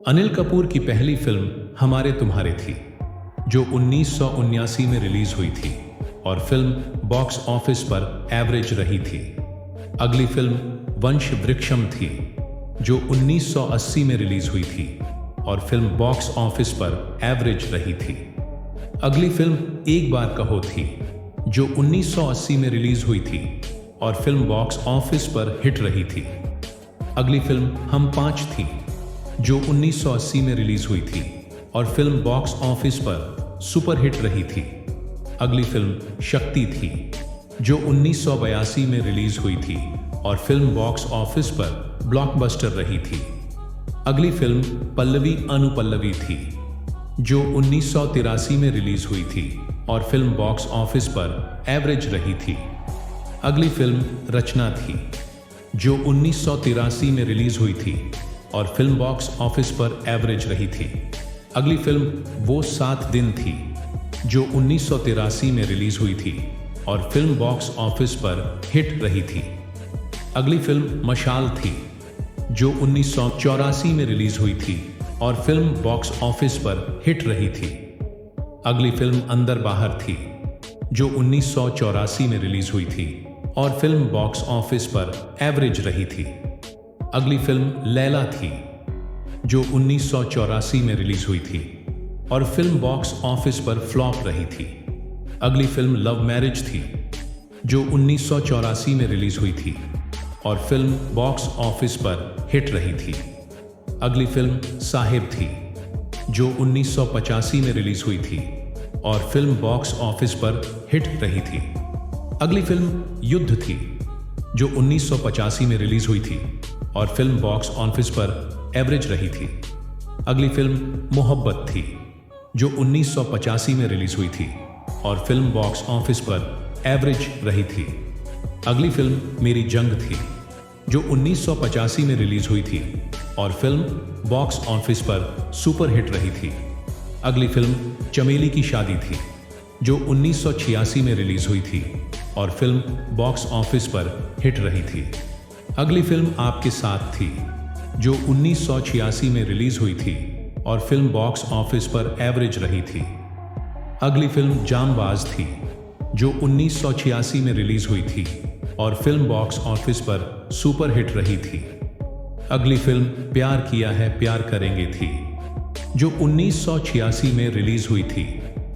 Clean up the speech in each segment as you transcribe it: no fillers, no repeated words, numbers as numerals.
अनिल कपूर की पहली फिल्म हमारे तुम्हारे थी, जो 1979 में रिलीज हुई थी और फिल्म बॉक्स ऑफिस पर एवरेज रही थी। अगली फिल्म वंश वृक्षम थी, जो 1980 में रिलीज हुई थी और फिल्म बॉक्स ऑफिस पर एवरेज रही थी। अगली फिल्म एक बार कहो थी, जो 1980 में रिलीज हुई थी और फिल्म बॉक्स ऑफिस पर हिट रही थी। अगली फिल्म हम पांच थी, जो 1980 में रिलीज हुई थी और फिल्म बॉक्स ऑफिस पर सुपरहिट रही थी। अगली फिल्म शक्ति थी, जो 1982 में रिलीज हुई थी और फिल्म बॉक्स ऑफिस पर ब्लॉकबस्टर रही थी। अगली फिल्म पल्लवी अनुपल्लवी थी, जो 1983 में रिलीज हुई थी और फिल्म बॉक्स ऑफिस पर एवरेज रही थी। अगली फिल्म रचना थी, जो 1983 में रिलीज हुई थी और फिल्म बॉक्स ऑफिस पर एवरेज रही थी। अगली फिल्म वो 7 दिन थी, जो 1983 में रिलीज हुई थी और फिल्म बॉक्स ऑफिस पर हिट रही थी। अगली फिल्म मशाल थी, जो 1984 में रिलीज हुई थी और फिल्म बॉक्स ऑफिस पर हिट रही थी। अगली फिल्म अंदर बाहर थी, जो 1984 में रिलीज हुई थी और फिल्म बॉक्स ऑफिस पर एवरेज रही थी। अगली फिल्म लैला थी, जो 1984 में रिलीज हुई थी और फिल्म बॉक्स ऑफिस पर फ्लॉप रही थी। अगली फिल्म लव मैरिज थी, जो 1984 में रिलीज हुई थी और फिल्म बॉक्स ऑफिस पर हिट रही थी। अगली फिल्म साहिब थी, जो 1985 में रिलीज हुई थी और फिल्म बॉक्स ऑफिस पर हिट रही थी। अगली फिल्म युद्ध थी, जो 1985 में रिलीज हुई थी और फिल्म बॉक्स ऑफिस पर एवरेज रही थी। अगली फिल्म मोहब्बत थी, जो 1985 में रिलीज हुई थी और फिल्म बॉक्स ऑफिस पर एवरेज रही थी। अगली फिल्म मेरी जंग थी, जो 1985 में रिलीज हुई थी और फिल्म बॉक्स ऑफिस पर सुपरहिट रही थी। अगली फिल्म चमेली की शादी थी, जो 1986 में रिलीज हुई थी और फिल्म बॉक्स ऑफिस पर हिट रही थी। अगली फिल्म आपके साथ थी, जो 1986 में रिलीज हुई थी और फिल्म बॉक्स ऑफिस पर एवरेज रही थी। अगली फिल्म जामबाज थी, जो 1986 में रिलीज हुई थी और फिल्म बॉक्स ऑफिस पर सुपरहिट रही थी। अगली फिल्म प्यार किया है प्यार करेंगे थी, जो 1986 में रिलीज हुई थी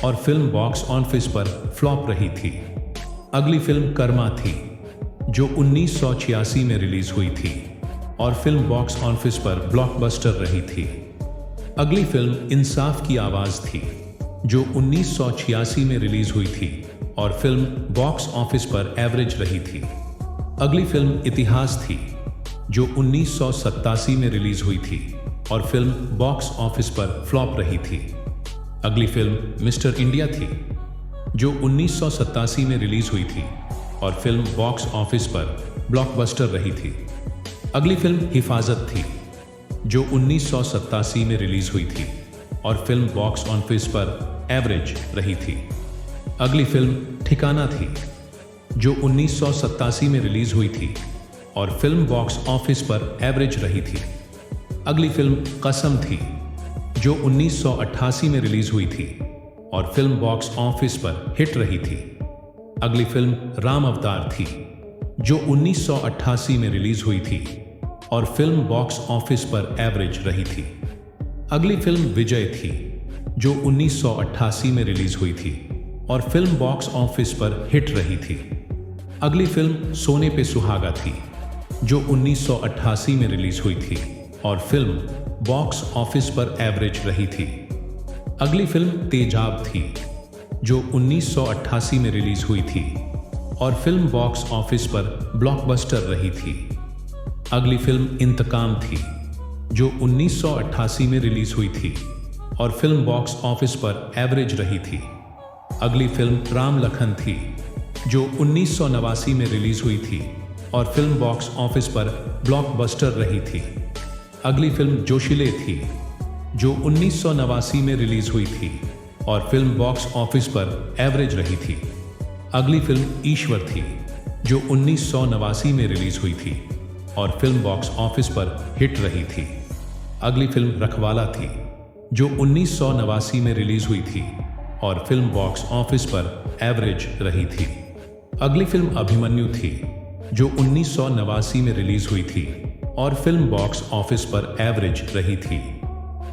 और फिल्म बॉक्स ऑफिस पर फ्लॉप रही थी। अगली फिल्म कर्मा थी, जो 1986 में रिलीज हुई थी और फिल्म बॉक्स ऑफिस पर ब्लॉकबस्टर रही थी। अगली फिल्म इंसाफ की आवाज थी, जो 1986 में रिलीज हुई थी और फिल्म बॉक्स ऑफिस पर एवरेज रही थी। अगली फिल्म इतिहास थी, जो 1987 में रिलीज हुई थी और फिल्म बॉक्स ऑफिस पर फ्लॉप रही थी। अगली फिल्म मिस्टर इंडिया थी, जो 1987 में रिलीज हुई थी और फिल्म बॉक्स ऑफिस पर ब्लॉकबस्टर रही थी। अगली फिल्म हिफाजत थी, जो 1987 में रिलीज हुई थी और फिल्म बॉक्स ऑफिस पर एवरेज रही थी। अगली फिल्म ठिकाना थी, जो 1987 में रिलीज हुई थी और फिल्म बॉक्स ऑफिस पर एवरेज रही थी। अगली फिल्म कसम थी, जो 1988 में रिलीज हुई थी और फिल्म बॉक्स ऑफिस पर हिट रही थी। अगली फिल्म राम अवतार थी, जो 1988 में रिलीज हुई थी और फिल्म बॉक्स ऑफिस पर एवरेज रही थी। अगली फिल्म विजय थी, जो 1988 में रिलीज हुई थी और फिल्म बॉक्स ऑफिस पर हिट रही थी। अगली फिल्म सोने पे सुहागा थी, जो 1988 में रिलीज हुई थी और फिल्म बॉक्स ऑफिस पर एवरेज रही थी। अगली फिल्म तेजाब थी, जो 1988 में रिलीज हुई थी और फिल्म बॉक्स ऑफिस पर ब्लॉकबस्टर रही थी। अगली फिल्म इंतकाम थी, जो 1988 में रिलीज हुई थी और फिल्म बॉक्स ऑफिस पर एवरेज रही थी। अगली फिल्म राम लखन थी, जो 1989 में रिलीज हुई थी और फिल्म बॉक्स ऑफिस पर ब्लॉकबस्टर रही थी। अगली फिल्म जोशीले थी, जो 1989 में रिलीज हुई थी और फिल्म बॉक्स ऑफिस पर एवरेज रही थी। अगली फिल्म ईश्वर थी, जो 1989 में रिलीज हुई थी और फिल्म बॉक्स ऑफिस पर हिट रही थी। अगली फिल्म रखवाला थी, जो 1989 में रिलीज हुई थी और फिल्म बॉक्स ऑफिस पर एवरेज रही थी। अगली फिल्म अभिमन्यु थी, जो 1989 में रिलीज हुई थी और फिल्म बॉक्स ऑफिस पर एवरेज रही थी।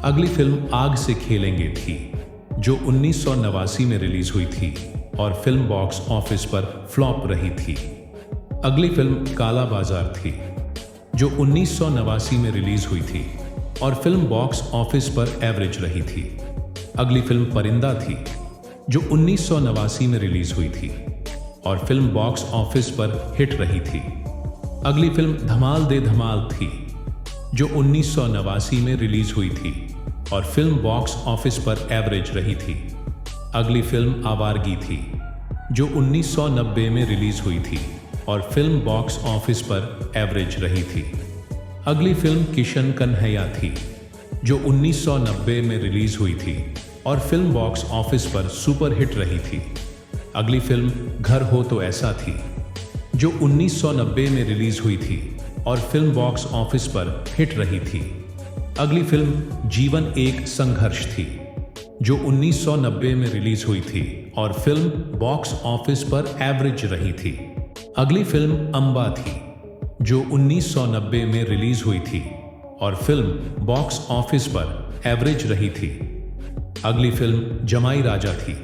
अगली फिल्म आग से खेलेंगे थी, जो 1989 में रिलीज हुई थी और फिल्म बॉक्स ऑफिस पर फ्लॉप रही थी। अगली फिल्म काला बाजार थी, जो 1989 में रिलीज हुई थी और फिल्म बॉक्स ऑफिस पर एवरेज रही थी। अगली फिल्म परिंदा थी, जो 1989 में रिलीज हुई थी और फिल्म बॉक्स ऑफिस पर हिट रही थी। अगली फिल्म धमाल दे धमाल थी, जो 1989 में रिलीज हुई थी और फिल्म बॉक्स ऑफिस पर एवरेज रही थी। अगली फिल्म आवारगी थी, जो 1990 में रिलीज हुई थी और फिल्म बॉक्स ऑफिस पर एवरेज रही थी। अगली फिल्म किशन कन्हैया थी, जो 1990 में रिलीज हुई थी और फिल्म बॉक्स ऑफिस पर सुपर हिट रही थी। अगली फिल्म घर हो तो ऐसा थी, जो 1990 में रिलीज हुई थी और फिल्म बॉक्स ऑफिस पर हिट रही थी। अगली फिल्म जीवन एक संघर्ष थी, जो 1990 में रिलीज हुई थी और फिल्म बॉक्स ऑफिस पर एवरेज रही थी। अगली फिल्म अंबा थी, जो 1990 में रिलीज हुई थी और फिल्म बॉक्स ऑफिस पर एवरेज रही थी। अगली फिल्म जमाई राजा थी,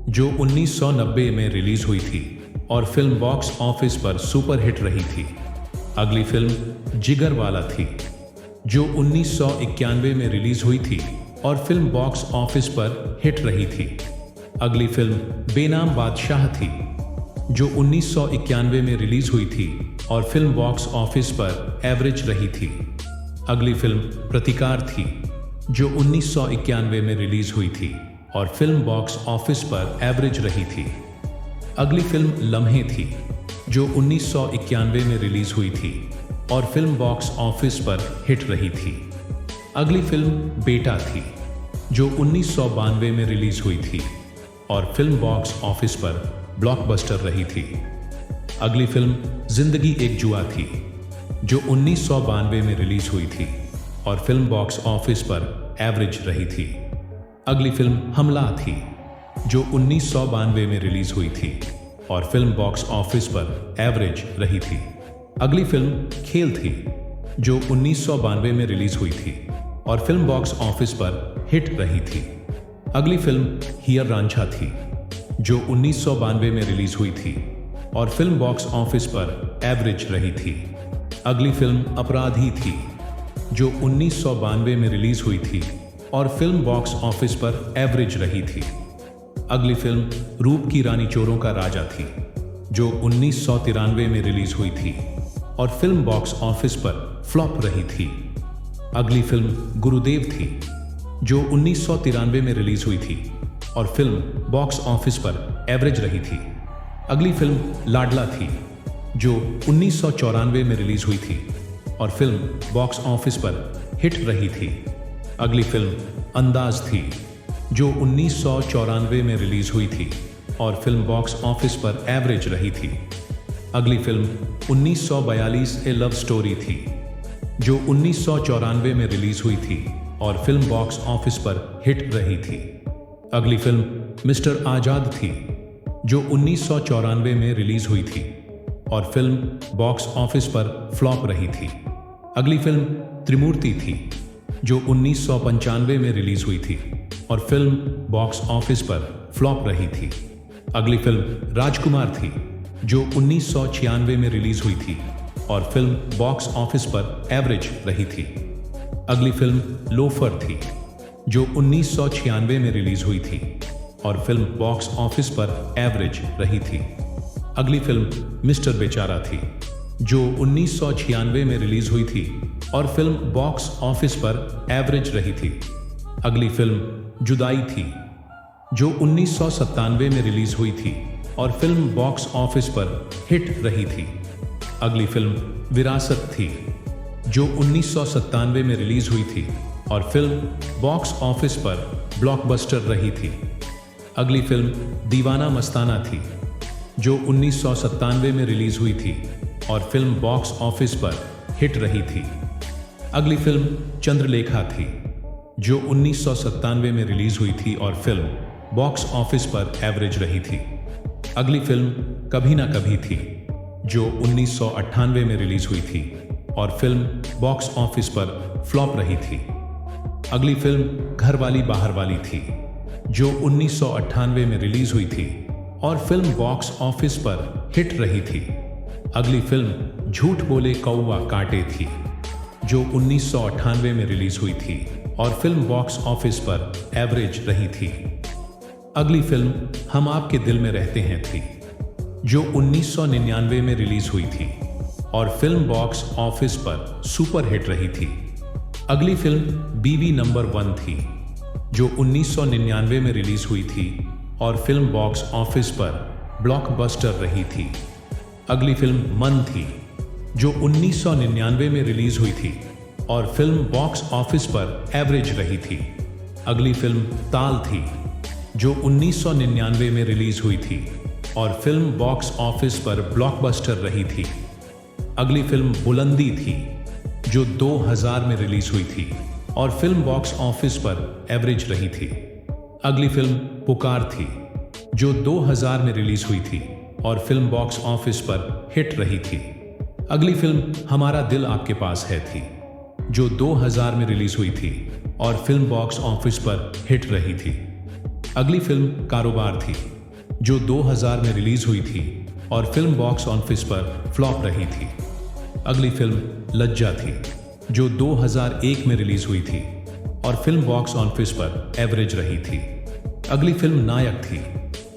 जो 1990 में रिलीज हुई थी और फिल्म बॉक्स ऑफिस पर सुपर हिट रही थी। अगली फिल्म जिगर वाला थी, जो 1991 में रिलीज हुई थी और फिल्म बॉक्स ऑफिस पर हिट रही थी। अगली फिल्म बेनाम बादशाह थी, जो 1991 में रिलीज हुई थी और फिल्म बॉक्स ऑफिस पर एवरेज रही थी। अगली फिल्म प्रतिकार थी, जो 1991 में रिलीज हुई थी और फिल्म बॉक्स ऑफिस पर एवरेज रही थी। अगली फिल्म लम्हे थी, जो 1991 में रिलीज हुई थी और फिल्म बॉक्स ऑफिस पर हिट रही थी। अगली फिल्म बेटा थी, जो 1992 में रिलीज हुई थी और फिल्म बॉक्स ऑफिस पर ब्लॉकबस्टर रही थी। अगली फिल्म जिंदगी एक जुआ थी, जो 1992 में रिलीज हुई थी और फिल्म बॉक्स ऑफिस पर एवरेज रही थी। अगली फिल्म हमला थी, जो 1992 में रिलीज हुई थी और फिल्म बॉक्स ऑफिस पर एवरेज रही थी। अगली फिल्म खेल थी, जो 1992 में रिलीज हुई थी और फिल्म बॉक्स ऑफिस पर हिट रही थी। अगली फिल्म हीर रांझा थी, जो 1992 में रिलीज हुई थी और फिल्म बॉक्स ऑफिस पर एवरेज रही थी। अगली फिल्म अपराधी थी, जो 1992 में रिलीज हुई थी और फिल्म बॉक्स ऑफिस पर एवरेज रही थी। अगली फिल्म रूप की रानी चोरों का राजा थी, जो 1993 में रिलीज हुई थी और फिल्म बॉक्स ऑफिस पर फ्लॉप रही थी। अगली फिल्म गुरुदेव थी, जो 1993 में रिलीज हुई थी और फिल्म बॉक्स ऑफिस पर एवरेज रही थी। अगली फिल्म लाडला थी, जो 1994 में रिलीज हुई थी और फिल्म बॉक्स ऑफिस पर हिट रही थी। अगली फिल्म अंदाज थी, जो 1994 में रिलीज हुई थी और फिल्म बॉक्स ऑफिस पर एवरेज रही थी। अगली फिल्म 1942 ए लव स्टोरी थी, जो 1994 में रिलीज हुई थी और फिल्म बॉक्स ऑफिस पर हिट रही थी। अगली फिल्म मिस्टर आजाद थी, जो 1994 में रिलीज हुई थी और फिल्म बॉक्स ऑफिस पर फ्लॉप रही थी। अगली फिल्म त्रिमूर्ति थी, जो 1995 में रिलीज हुई थी और फिल्म बॉक्स ऑफिस पर फ्लॉप रही थी। अगली फिल्म राजकुमार थी, जो 1996 में रिलीज हुई थी और फिल्म बॉक्स ऑफिस पर एवरेज रही थी। अगली फिल्म लोफर थी, जो 1996 में रिलीज हुई थी और फिल्म बॉक्स ऑफिस पर एवरेज रही थी। अगली फिल्म मिस्टर बेचारा थी, जो 1996 में रिलीज हुई थी और फिल्म बॉक्स ऑफिस पर एवरेज रही थी। अगली फिल्म जुदाई थी, जो 1997 में रिलीज हुई थी और फिल्म बॉक्स ऑफिस पर हिट रही थी। अगली फिल्म विरासत थी, जो 1997 में रिलीज हुई थी और फिल्म बॉक्स ऑफिस पर ब्लॉकबस्टर रही थी। अगली फिल्म दीवाना मस्ताना थी, जो 1997 में रिलीज हुई थी और फिल्म बॉक्स ऑफिस पर हिट रही थी। अगली फिल्म चंद्रलेखा थी, जो 1997 में रिलीज हुई थी और फिल्म बॉक्स ऑफिस पर एवरेज रही थी। अगली फिल्म कभी ना कभी थी, जो 1998 में रिलीज हुई थी और फिल्म बॉक्स ऑफिस पर फ्लॉप रही थी। अगली फिल्म घरवाली बाहर वाली थी, जो 1998 में रिलीज हुई थी और फिल्म बॉक्स ऑफिस पर हिट रही थी। अगली फिल्म झूठ बोले कौवा काटे थी, जो 1998 में रिलीज हुई थी और फिल्म बॉक्स ऑफिस पर एवरेज रही थी। अगली फिल्म हम आपके दिल में रहते हैं थी, जो 1999 में रिलीज हुई थी और फिल्म बॉक्स ऑफिस पर सुपर हिट रही थी। अगली फिल्म बीवी नंबर 1 थी, जो 1999 में रिलीज हुई थी और फिल्म बॉक्स ऑफिस पर ब्लॉकबस्टर रही थी। अगली फिल्म मन थी, जो 1999 में रिलीज हुई थी और फिल्म बॉक्स ऑफिस पर एवरेज रही थी। अगली फिल्म ताल थी, जो 1999 में रिलीज हुई थी और फिल्म बॉक्स ऑफिस पर ब्लॉकबस्टर रही थी। अगली फिल्म बुलंदी थी, जो 2000 में रिलीज हुई थी और फिल्म बॉक्स ऑफिस पर एवरेज रही थी। अगली फिल्म पुकार थी, जो 2000 में रिलीज हुई थी और फिल्म बॉक्स ऑफिस पर हिट रही थी। अगली फिल्म हमारा दिल आपके पास है थी, जो 2000 में रिलीज हुई थी और फिल्म बॉक्स ऑफिस पर हिट रही थी। अगली फिल्म कारोबार थी, जो 2000 में रिलीज हुई थी और फिल्म बॉक्स ऑफिस पर फ्लॉप रही थी। अगली फिल्म लज्जा थी, जो 2001 में रिलीज हुई थी और फिल्म बॉक्स ऑफिस पर एवरेज रही थी। अगली फिल्म नायक थी,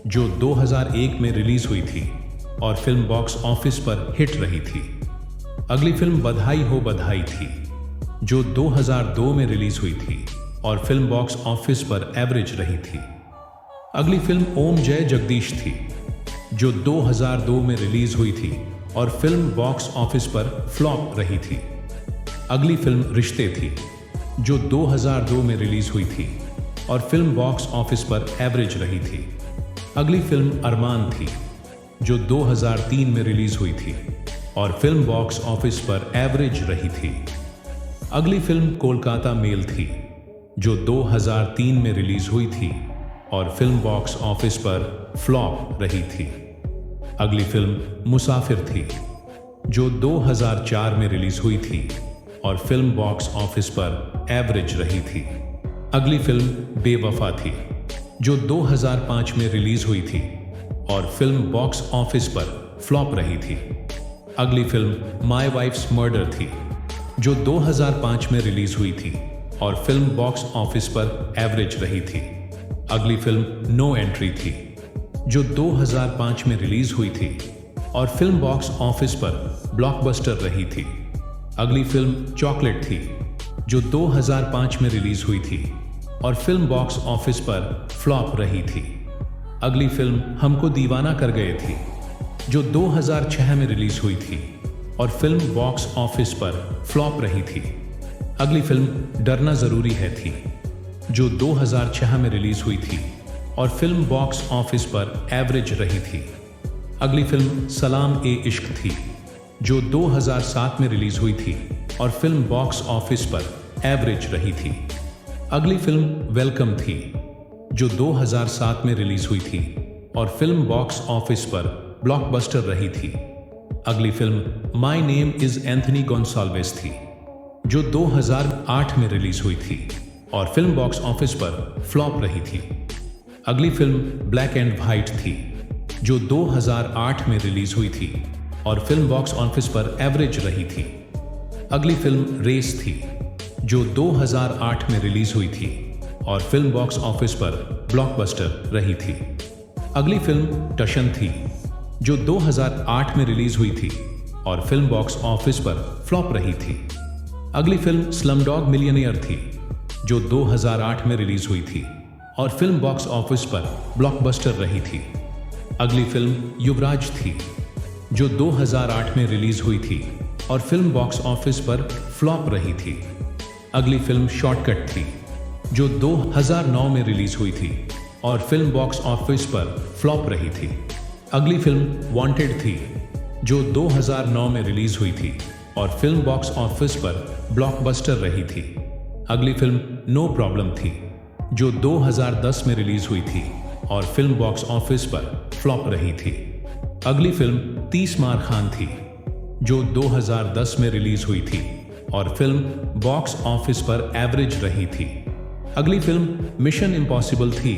जो 2001 में रिलीज हुई थी और फिल्म बॉक्स ऑफिस पर हिट रही थी। अगली फिल्म बधाई हो बधाई थी, जो 2002 में रिलीज हुई थी और फिल्म बॉक्स ऑफिस पर एवरेज रही थी। अगली फिल्म ओम जय जगदीश थी, जो 2002 में रिलीज हुई थी और फिल्म बॉक्स ऑफिस पर फ्लॉप रही थी। अगली फिल्म रिश्ते थी, जो 2002 में रिलीज हुई थी और फिल्म बॉक्स ऑफिस पर एवरेज रही थी। अगली फिल्म अरमान थी, जो 2003 में रिलीज हुई थी और फिल्म बॉक्स ऑफिस पर एवरेज रही थी। अगली फिल्म कोलकाता मेल थी, जो 2003 में रिलीज हुई थी और फिल्म बॉक्स ऑफिस पर फ्लॉप रही थी। अगली फिल्म मुसाफिर थी, जो 2004 में रिलीज हुई थी और फिल्म बॉक्स ऑफिस पर एवरेज रही थी। अगली फिल्म बेवफा थी, जो 2005 में रिलीज हुई थी और फिल्म बॉक्स ऑफिस पर फ्लॉप रही थी। अगली फिल्म माय वाइफ्स मर्डर थी, जो 2005 में रिलीज हुई थी और फिल्म बॉक्स ऑफिस पर एवरेज रही थी। अगली फिल्म नो एंट्री थी, जो 2005 में रिलीज हुई थी और फिल्म बॉक्स ऑफिस पर ब्लॉकबस्टर रही थी। अगली फिल्म चॉकलेट थी, जो 2005 में रिलीज हुई थी और फिल्म बॉक्स ऑफिस पर फ्लॉप रही थी। अगली फिल्म हमको दीवाना कर गए थी, जो 2006 में रिलीज हुई थी और फिल्म बॉक्स ऑफिस पर फ्लॉप रही थी। अगली फिल्म डरना जरूरी है थी, जो 2006 में रिलीज हुई थी और फिल्म बॉक्स ऑफिस पर एवरेज रही थी। अगली फिल्म सलाम ए इश्क थी, जो 2007 में रिलीज हुई थी और फिल्म बॉक्स ऑफिस पर एवरेज रही थी। अगली फिल्म वेलकम थी, जो 2007 में रिलीज हुई थी और फिल्म बॉक्स ऑफिस पर ब्लॉकबस्टर रही थी। अगली film my name is Anthony Gonsalves थी, जो 2008 में रिलीज हुई थी और फिल्म बॉक्स ऑफिस पर फ्लॉप रही थी। अगली फिल्म ब्लैक एंड व्हाइट थी, जो 2008 में रिलीज हुई थी और फिल्म बॉक्स ऑफिस पर एवरेज रही थी। अगली फिल्म रेस थी, जो 2008 में रिलीज हुई थी और फिल्म बॉक्स ऑफिस पर ब्लॉकबस्टर रही थी। अगली फिल्म टशन थी, जो 2008 में रिलीज हुई थी और फिल्म बॉक्स ऑफिस पर फ्लॉप रही थी। अगली फिल्म स्लमडॉग मिलियनेयर थी, जो 2008 में रिलीज हुई थी और फिल्म बॉक्स ऑफिस पर ब्लॉकबस्टर रही थी। अगली फिल्म युवराज थी, जो 2008 में रिलीज हुई थी और फिल्म बॉक्स ऑफिस पर फ्लॉप रही थी। अगली फिल्म शॉर्टकट थी, जो 2009 में रिलीज हुई थी और फिल्म बॉक्स ऑफिस पर फ्लॉप रही थी। अगली फिल्म वांटेड थी, जो 2009 में रिलीज हुई थी और फिल्म बॉक्स ऑफिस पर ब्लॉकबस्टर रही थी। अगली फिल्म नो प्रॉब्लम थी, जो 2010 में रिलीज हुई थी और फिल्म बॉक्स ऑफिस पर फ्लॉप रही थी। अगली फिल्म 30 मार खान थी, जो 2010 में रिलीज हुई थी और फिल्म बॉक्स ऑफिस पर एवरेज रही थी। अगली फिल्म मिशन इम्पॉसिबल थी,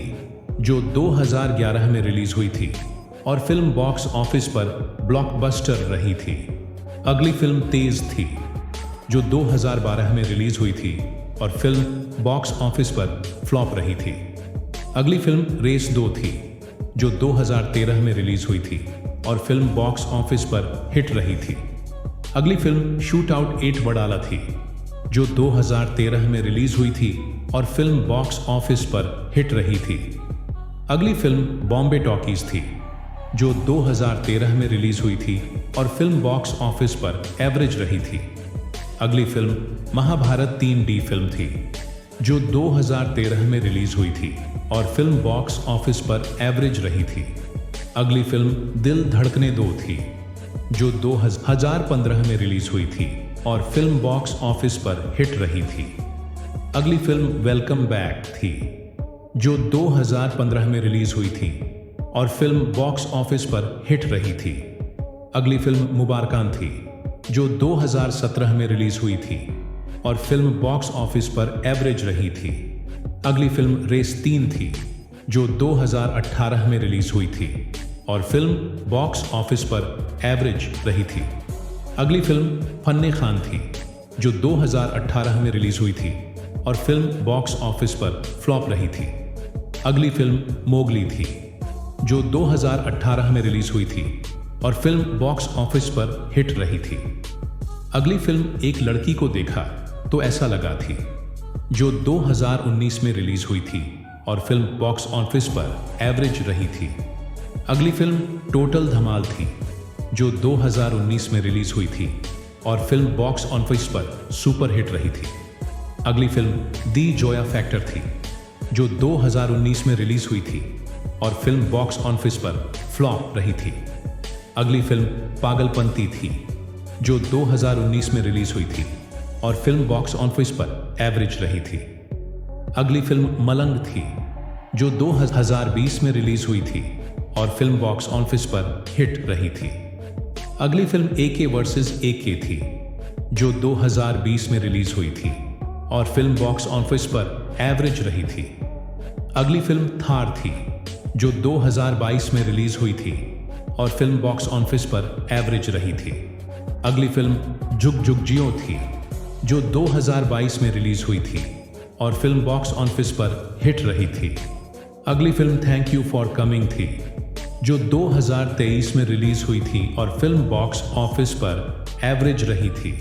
जो 2011 में रिलीज हुई थी और फिल्म बॉक्स ऑफिस पर ब्लॉकबस्टर रही थी। अगली फिल्म तेज थी, जो 2012 में रिलीज हुई थी और फिल्म बॉक्स ऑफिस पर फ्लॉप रही थी। अगली फिल्म रेस 2 थी, जो 2013 में रिलीज हुई थी और फिल्म बॉक्स ऑफिस पर हिट रही थी। अगली फिल्म शूट आउट 8 वडाला थी, जो 2013 में रिलीज हुई थी और फिल्म बॉक्स ऑफिस पर हिट रही थी। अगली फिल्म बॉम्बे टॉकीज थी, जो 2013 में रिलीज हुई थी और फिल्म बॉक्स ऑफिस पर एवरेज रही थी। अगली फिल्म महाभारत 3D फिल्म थी, जो 2013 में रिलीज हुई थी और फिल्म बॉक्स ऑफिस पर एवरेज रही थी। अगली फिल्म दिल धड़कने 2 थी, जो 2015 में रिलीज हुई थी और फिल्म बॉक्स ऑफिस पर हिट रही थी। अगली फिल्म वेलकम बैक थी, जो 2015 में रिलीज हुई थी और फिल्म बॉक्स ऑफिस पर हिट रही थी। अगली फिल्म मुबारकान थी, जो 2017 में रिलीज हुई थी और फिल्म बॉक्स ऑफिस पर एवरेज रही थी। अगली फिल्म रेस 3 थी, जो 2018 में रिलीज हुई थी और फिल्म बॉक्स ऑफिस पर एवरेज रही थी। अगली फिल्म फन्ने खान थी, जो 2018 में रिलीज हुई थी और फिल्म बॉक्स ऑफिस पर फ्लॉप रही थी। अगली फिल्म मोगली थी, जो 2018 में रिलीज हुई थी और फिल्म बॉक्स ऑफिस पर हिट रही थी। अगली फिल्म एक लड़की को देखा तो ऐसा लगा थी, जो 2019 में रिलीज हुई थी और फिल्म बॉक्स ऑफिस पर एवरेज रही थी। अगली फिल्म टोटल धमाल थी, जो 2019 में रिलीज हुई थी और फिल्म बॉक्स ऑफिस पर सुपर हिट रही थी। अगली फिल्म दी जोया फैक्टर थी, जो 2019 में रिलीज हुई थी और फिल्म बॉक्स ऑफिस पर फ्लॉप रही थी। अगली फिल्म पागलपंती थी, जो 2019 में रिलीज हुई थी और फिल्म बॉक्स ऑफिस पर एवरेज रही थी। अगली फिल्म मलंग थी, जो 2020 में रिलीज हुई थी और फिल्म बॉक्स ऑफिस पर हिट रही थी। अगली फिल्म AK वर्सेस AK थी, जो 2020 में रिलीज हुई थी और फिल्म बॉक्स ऑफिस पर एवरेज रही थी। अगली फिल्म थार थी, जो 2022 में रिलीज हुई थी और फिल्म बॉक्स ऑफिस पर एवरेज रही थी। अगली फिल्म जुग जुग जियो थी, जो 2022 में रिलीज हुई थी और फिल्म बॉक्स ऑफिस पर हिट रही थी। अगली film thank you for coming थी, जो 2023 में रिलीज हुई थी और फिल्म बॉक्स ऑफिस पर एवरेज रही थी।